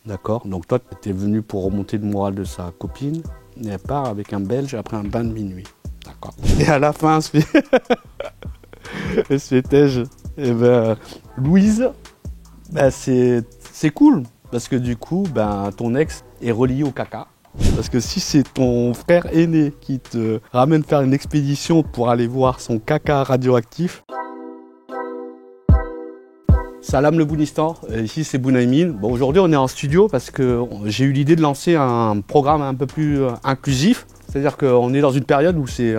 d'accord? Donc toi, tu es venu pour remonter le moral de sa copine, et elle part avec un Belge après un bain de minuit, d'accord? Et à la fin, se fait-elle, eh ben, Louise, ben, c'est cool, parce que du coup, ben, ton ex est relié au caca. Parce que si c'est ton frère aîné qui te ramène faire une expédition pour aller voir son caca radioactif. Salam le Bounistan, ici c'est Bounaïmin. Bon, aujourd'hui on est en studio parce que j'ai eu l'idée de lancer un programme un peu plus inclusif. C'est-à-dire qu'on est dans une période où c'est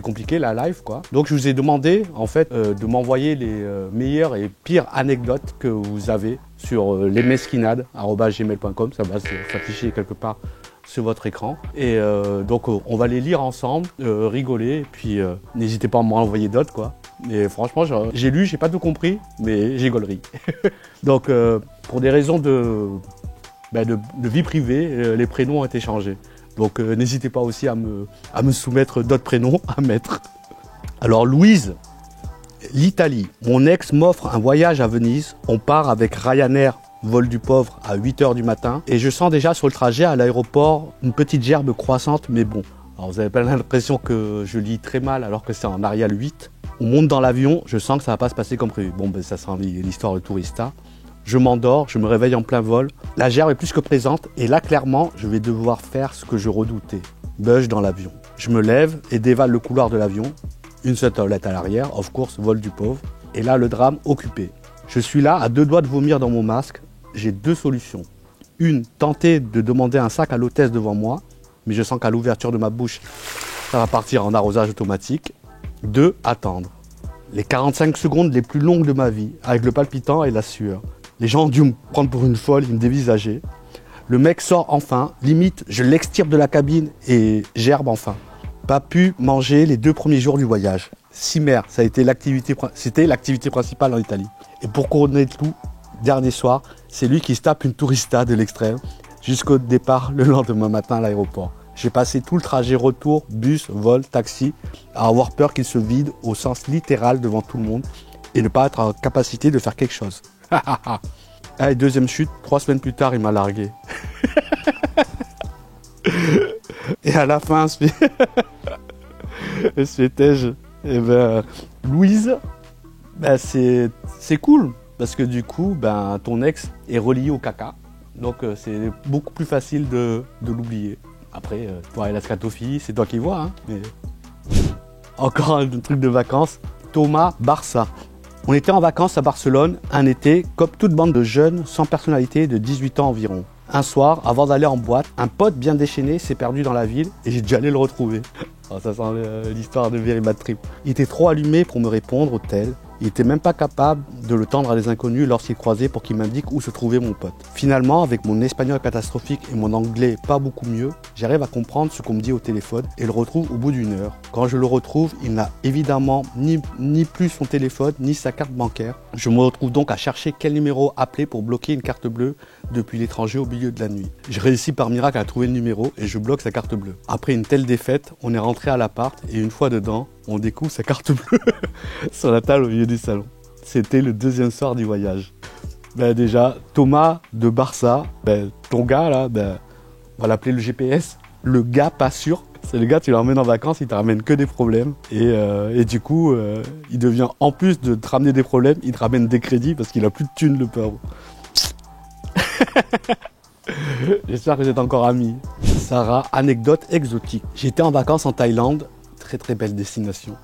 compliqué la live, quoi. Donc je vous ai demandé en fait de m'envoyer les meilleures et pires anecdotes que vous avez sur lesmesquinades@gmail.com. Ça va s'afficher quelque part sur votre écran. Et donc on va les lire ensemble, rigoler, et puis n'hésitez pas à m'en envoyer d'autres, quoi. Et franchement, j'ai lu, j'ai pas tout compris, mais j'ai gaulerie. Donc pour des raisons de vie privée, les prénoms ont été changés. Donc n'hésitez pas aussi à me soumettre d'autres prénoms à mettre. Alors Louise, l'Italie. Mon ex m'offre un voyage à Venise. On part avec Ryanair, vol du pauvre, à 8h du matin. Et je sens déjà sur le trajet à l'aéroport une petite gerbe croissante, mais bon. Alors vous avez pas l'impression que je lis très mal alors que c'est en Arial 8. On monte dans l'avion, je sens que ça va pas se passer comme prévu. Bon, ben ça sent l'histoire de Tourista. Je m'endors, je me réveille en plein vol. La gerbe est plus que présente et là, clairement, je vais devoir faire ce que je redoutais. Buzz dans l'avion. Je me lève et dévale le couloir de l'avion. Une seule toilette à l'arrière, of course, vol du pauvre. Et là, le drame occupé. Je suis là, à 2 doigts de vomir dans mon masque. J'ai 2 solutions. Une, tenter de demander un sac à l'hôtesse devant moi, mais je sens qu'à l'ouverture de ma bouche, ça va partir en arrosage automatique. 2, attendre. Les 45 secondes les plus longues de ma vie, avec le palpitant et la sueur. Les gens ont dû me prendre pour une folle, ils me dévisageaient. Le mec sort enfin, limite, je l'extirpe de la cabine et gerbe enfin. Pas pu manger les 2 premiers jours du voyage. Cimer, c'était l'activité principale en Italie. Et pour couronner tout, dernier soir, c'est lui qui se tape une tourista de l'extrême jusqu'au départ le lendemain matin à l'aéroport. J'ai passé tout le trajet retour, bus, vol, taxi, à avoir peur qu'il se vide au sens littéral devant tout le monde et ne pas être en capacité de faire quelque chose. Allez, deuxième chute, 3 semaines plus tard, il m'a largué. Et à la fin, se fait-elle, eh ben, Louise, ben, c'est cool. Parce que du coup, ben, ton ex est relié au caca. Donc c'est beaucoup plus facile de l'oublier. Après, toi et la scatophile, c'est toi qui vois. Hein, mais... Encore un truc de vacances. Thomas, Barça. On était en vacances à Barcelone, un été, comme toute bande de jeunes sans personnalité de 18 ans environ. Un soir, avant d'aller en boîte, un pote bien déchaîné s'est perdu dans la ville et j'ai dû aller le retrouver. Oh, ça sent l'histoire de Very Bad Trip. Il était trop allumé pour me répondre au tel. Il n'était même pas capable de le tendre à des inconnus lorsqu'il croisait pour qu'il m'indique où se trouvait mon pote. Finalement, avec mon espagnol catastrophique et mon anglais pas beaucoup mieux, j'arrive à comprendre ce qu'on me dit au téléphone et le retrouve au bout d'1 heure. Quand je le retrouve, il n'a évidemment ni plus son téléphone ni sa carte bancaire. Je me retrouve donc à chercher quel numéro appeler pour bloquer une carte bleue depuis l'étranger au milieu de la nuit. Je réussis par miracle à trouver le numéro et je bloque sa carte bleue. Après une telle défaite, on est rentré à l'appart et une fois dedans, on découvre sa carte bleue sur la table au milieu du salon. C'était le 2e soir du voyage. Ben déjà, Thomas de Barça, ben, ton gars là, ben, on va l'appeler le GPS. Le gars pas sûr. C'est le gars, tu l'emmènes en vacances, il te ramène que des problèmes. Et du coup, il devient, en plus de te ramener des problèmes, il te ramène des crédits parce qu'il a plus de thunes, le pauvre. J'espère que vous êtes encore amis. Sarah, anecdote exotique. J'étais en vacances en Thaïlande. Très très belle destination.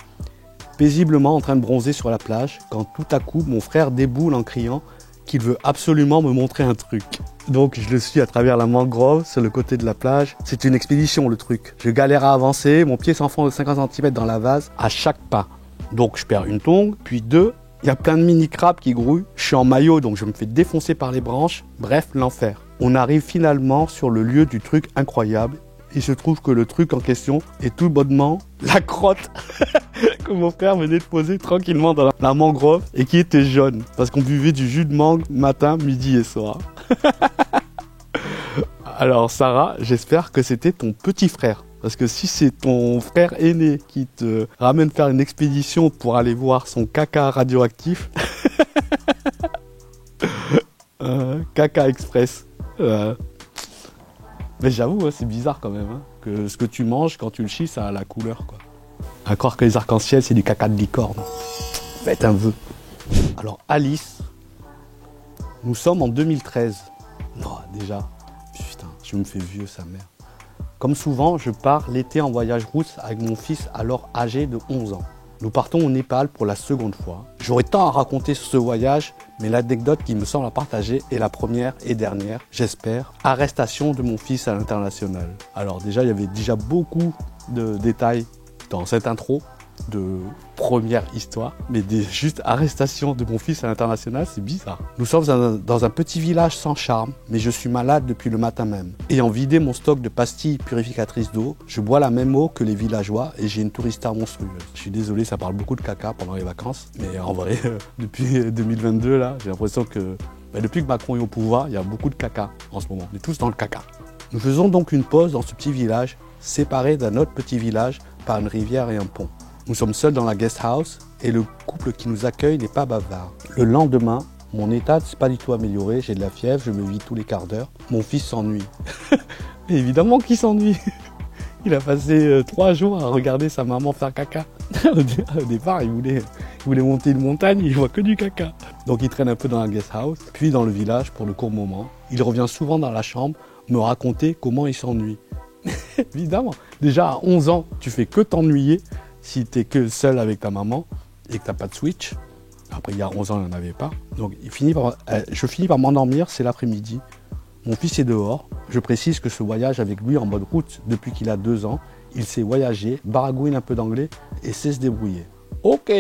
Paisiblement en train de bronzer sur la plage, quand tout à coup mon frère déboule en criant qu'il veut absolument me montrer un truc. Donc je le suis à travers la mangrove sur le côté de la plage. C'est une expédition le truc. Je galère à avancer, mon pied s'enfonce de 50 cm dans la vase à chaque pas. Donc je perds une tongue, puis 2. Il y a plein de mini-crabes qui grouillent. Je suis en maillot donc je me fais défoncer par les branches. Bref, l'enfer. On arrive finalement sur le lieu du truc incroyable. Il se trouve que le truc en question est tout bonnement la crotte que mon frère venait de poser tranquillement dans la mangrove et qui était jaune parce qu'on buvait du jus de mangue matin, midi et soir. Alors Sarah, j'espère que c'était ton petit frère. Parce que si c'est ton frère aîné qui te ramène faire une expédition pour aller voir son caca radioactif, caca express. Mais j'avoue, hein, c'est bizarre quand même, hein, que ce que tu manges, quand tu le chies, ça a la couleur, quoi. À croire que les arcs-en-ciel, c'est du caca de licorne. Faites un vœu. Alors, Alice, nous sommes en 2013. Non, déjà, putain, je me fais vieux, sa mère. Comme souvent, je pars l'été en voyage route avec mon fils, alors âgé de 11 ans. Nous partons au Népal pour la seconde fois. J'aurais tant à raconter sur ce voyage, mais l'anecdote qui me semble à partager est la première et dernière, j'espère, arrestation de mon fils à l'international. Alors déjà, il y avait déjà beaucoup de détails dans cette intro de première histoire, mais juste arrestation de mon fils à l'international, c'est bizarre. Nous sommes dans un petit village sans charme, mais je suis malade depuis le matin même. Ayant vidé mon stock de pastilles purificatrices d'eau, je bois la même eau que les villageois et j'ai une tourista monstrueuse. Je suis désolé, ça parle beaucoup de caca pendant les vacances, mais en vrai, depuis 2022, là, j'ai l'impression que depuis que Macron est au pouvoir, il y a beaucoup de caca en ce moment. On est tous dans le caca. Nous faisons donc une pause dans ce petit village, séparé d'un autre petit village par une rivière et un pont. Nous sommes seuls dans la guest house et le couple qui nous accueille n'est pas bavard. Le lendemain, mon état ne s'est pas du tout amélioré, j'ai de la fièvre, je me vis tous les quarts d'heure. Mon fils s'ennuie. Évidemment qu'il s'ennuie. Il a passé 3 jours à regarder sa maman faire caca. Au départ, il voulait monter une montagne, il voit que du caca. Donc il traîne un peu dans la guest house, puis dans le village pour le court moment. Il revient souvent dans la chambre me raconter comment il s'ennuie. Évidemment, déjà à 11 ans, tu fais que t'ennuyer. Si tu es que seul avec ta maman et que tu n'as pas de Switch, après il y a 11 ans, il n'y en avait pas. Donc je finis par m'endormir, c'est l'après-midi. Mon fils est dehors. Je précise que ce voyage avec lui en mode route depuis qu'il a 2 ans, il sait voyager, baragouine un peu d'anglais et sait se débrouiller. Ok.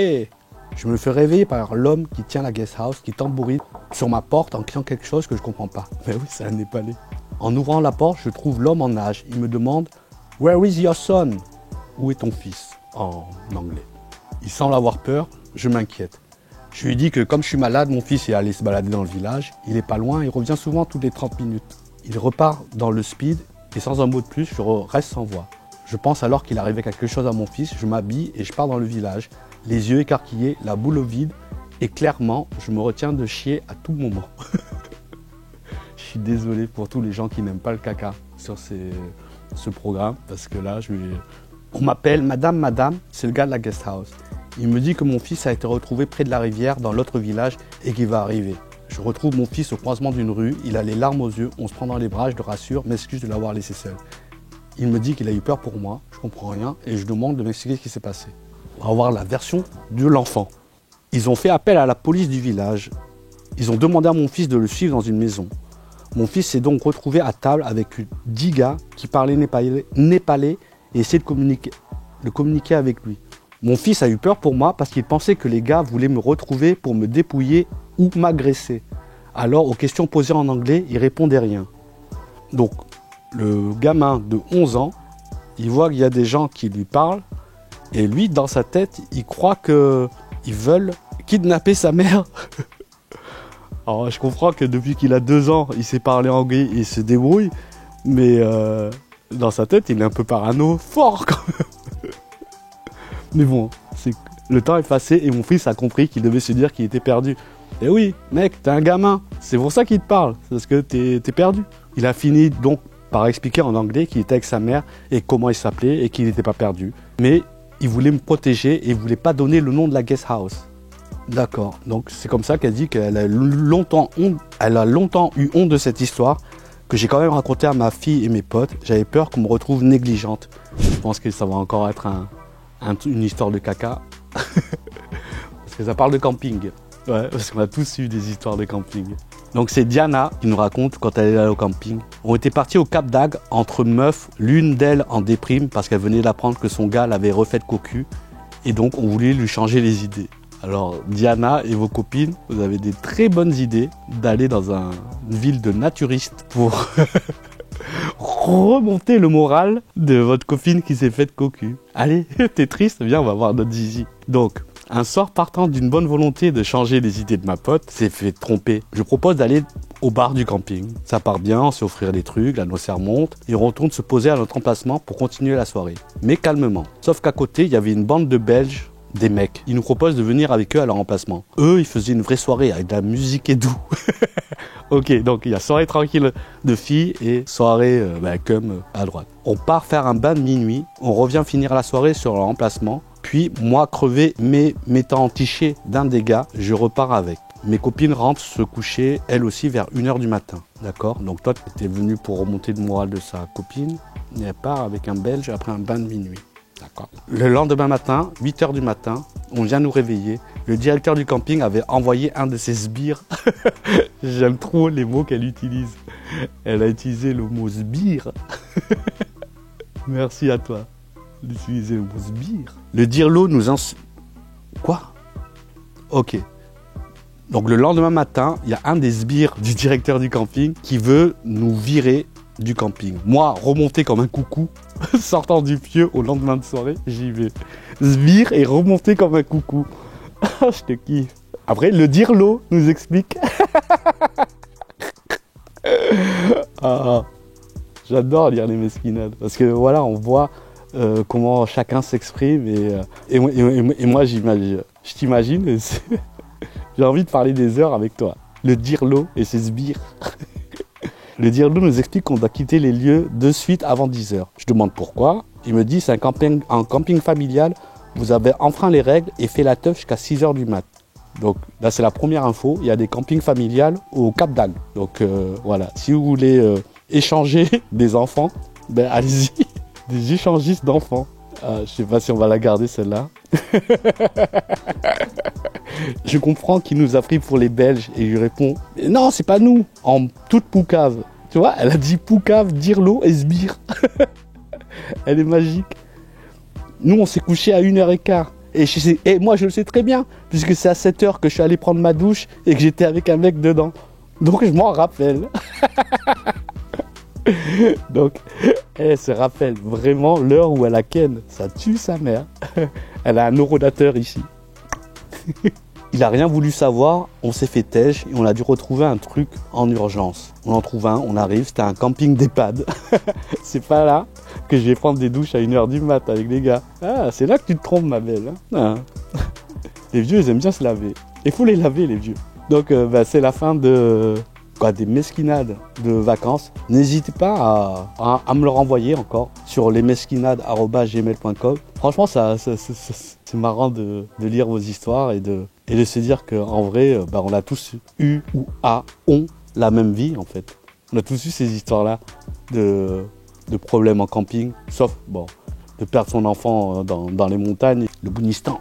Je me fais réveiller par l'homme qui tient la guest house, qui tambourine sur ma porte en criant quelque chose que je ne comprends pas. Mais oui, c'est un Népalais. En ouvrant la porte, je trouve l'homme en âge. Il me demande « Where is your son ?» Où est ton fils ? En anglais. Il semble avoir peur, je m'inquiète. Je lui dis que comme je suis malade, mon fils est allé se balader dans le village, il est pas loin, il revient souvent toutes les 30 minutes. Il repart dans le speed et sans un mot de plus, je reste sans voix. Je pense alors qu'il arrivait quelque chose à mon fils, je m'habille et je pars dans le village, les yeux écarquillés, la boule au vide et clairement, je me retiens de chier à tout moment. Je suis désolé pour tous les gens qui n'aiment pas le caca sur ce programme parce que là, on m'appelle Madame, c'est le gars de la guest house. Il me dit que mon fils a été retrouvé près de la rivière dans l'autre village et qu'il va arriver. Je retrouve mon fils au croisement d'une rue, il a les larmes aux yeux, on se prend dans les bras, je le rassure, m'excuse de l'avoir laissé seul. Il me dit qu'il a eu peur pour moi, je comprends rien et je demande de m'expliquer ce qui s'est passé. On va voir la version de l'enfant. Ils ont fait appel à la police du village. Ils ont demandé à mon fils de le suivre dans une maison. Mon fils s'est donc retrouvé à table avec 10 gars qui parlaient népalais et essayer de communiquer avec lui. Mon fils a eu peur pour moi parce qu'il pensait que les gars voulaient me retrouver pour me dépouiller ou m'agresser. Alors, aux questions posées en anglais, il répondait rien. Donc, le gamin de 11 ans, il voit qu'il y a des gens qui lui parlent et lui, dans sa tête, il croit qu'ils veulent kidnapper sa mère. Alors, je comprends que depuis qu'il a 2 ans, il sait parler anglais et il se débrouille, mais dans sa tête, il est un peu parano fort quand même. Mais bon, le temps est passé et mon fils a compris qu'il devait se dire qu'il était perdu. Et oui, mec, t'es un gamin, c'est pour ça qu'il te parle, c'est parce que t'es perdu. Il a fini donc par expliquer en anglais qu'il était avec sa mère et comment il s'appelait et qu'il n'était pas perdu. Mais il voulait me protéger et il ne voulait pas donner le nom de la guest house. D'accord, donc c'est comme ça qu'elle dit qu'elle a longtemps eu honte de cette histoire, que j'ai quand même raconté à ma fille et mes potes. J'avais peur qu'on me retrouve négligente. Je pense que ça va encore être une histoire de caca. Parce que ça parle de camping. Ouais, parce qu'on a tous eu des histoires de camping. Donc c'est Diana qui nous raconte quand elle est allée au camping. On était partis au Cap d'Agde entre meufs, l'une d'elles en déprime parce qu'elle venait d'apprendre que son gars l'avait refait cocu. Et donc on voulait lui changer les idées. Alors Diana et vos copines, vous avez des très bonnes idées d'aller dans une ville de naturistes pour remonter le moral de votre copine qui s'est faite cocu. Allez, t'es triste, viens, on va voir notre zizi. Donc, un soir partant d'une bonne volonté de changer les idées de ma pote, s'est fait tromper. Je propose d'aller au bar du camping. Ça part bien, on s'est offrir des trucs, la nocère monte, et on retourne se poser à notre emplacement pour continuer la soirée. Mais calmement. Sauf qu'à côté, il y avait une bande de Belges, des mecs. Ils nous proposent de venir avec eux à leur emplacement. Eux, ils faisaient une vraie soirée avec de la musique et tout. Ok, donc il y a soirée tranquille de filles et soirée comme à droite. On part faire un bain de minuit, on revient finir la soirée sur le remplacement. Puis moi crevé mais m'étant entiché d'un des gars, je repars avec. Mes copines rentrent se coucher, elles aussi vers 1h du matin. D'accord? Donc toi, tu étais venu pour remonter le moral de sa copine. Et elle part avec un Belge après un bain de minuit. D'accord. Le lendemain matin, 8h du matin, on vient nous réveiller. Le directeur du camping avait envoyé un de ses sbires. J'aime trop les mots qu'elle utilise. Elle a utilisé le mot sbire. Merci à toi d'utiliser le mot sbire. Le dirlo nous Quoi? Ok. Donc le lendemain matin, il y a un des sbires du directeur du camping qui veut nous virer du camping. Moi, remonté comme un coucou, sortant du pieu au lendemain de soirée, j'y vais. Sbire et remonté comme un coucou. Je te kiffe. Après, le dirlo nous explique. J'adore lire les mesquinades parce que voilà, on voit comment chacun s'exprime et moi j'imagine, je t'imagine et j'ai envie de parler des heures avec toi. Le dirlo et ses sbires. Le dirlo nous explique qu'on doit quitter les lieux de suite avant 10h. Je demande pourquoi. Il me dit c'est un camping familial, vous avez enfreint les règles et fait la teuf jusqu'à 6h du mat. Donc là c'est la première info, il y a des campings familiales au Cap d'Agde. Donc voilà, si vous voulez échanger des enfants, ben allez-y, des échangistes d'enfants. Je sais pas si on va la garder celle-là. Je comprends qu'il nous a pris pour les Belges et je lui réponds non, c'est pas nous, en toute poucave. Tu vois, elle a dit poucave, dirlo et sbire. Elle est magique. Nous, on s'est couché à 1h15. Et moi, je le sais très bien, puisque c'est à 7h que je suis allé prendre ma douche et que j'étais avec un mec dedans. Donc, je m'en rappelle. Donc, elle se rappelle vraiment l'heure où elle a ken. Ça tue sa mère. Elle a un neurodateur ici. Il a rien voulu savoir, on s'est fait têche et on a dû retrouver un truc en urgence. On en trouve un, on arrive, c'était un camping d'EHPAD. C'est pas là que je vais prendre des douches à 1h du mat avec les gars. Ah, c'est là que tu te trompes, ma belle. Hein. Les vieux, ils aiment bien se laver. Il faut les laver, les vieux. Donc, c'est la fin des mesquinades de vacances. N'hésitez pas à me le renvoyer encore sur lesmesquinades@gmail.com. Franchement, c'est marrant de lire vos histoires et de se dire qu'en vrai, on a tous eu ou ont la même vie en fait. On a tous eu ces histoires-là de problèmes en camping, sauf de perdre son enfant dans les montagnes, le Bounistan.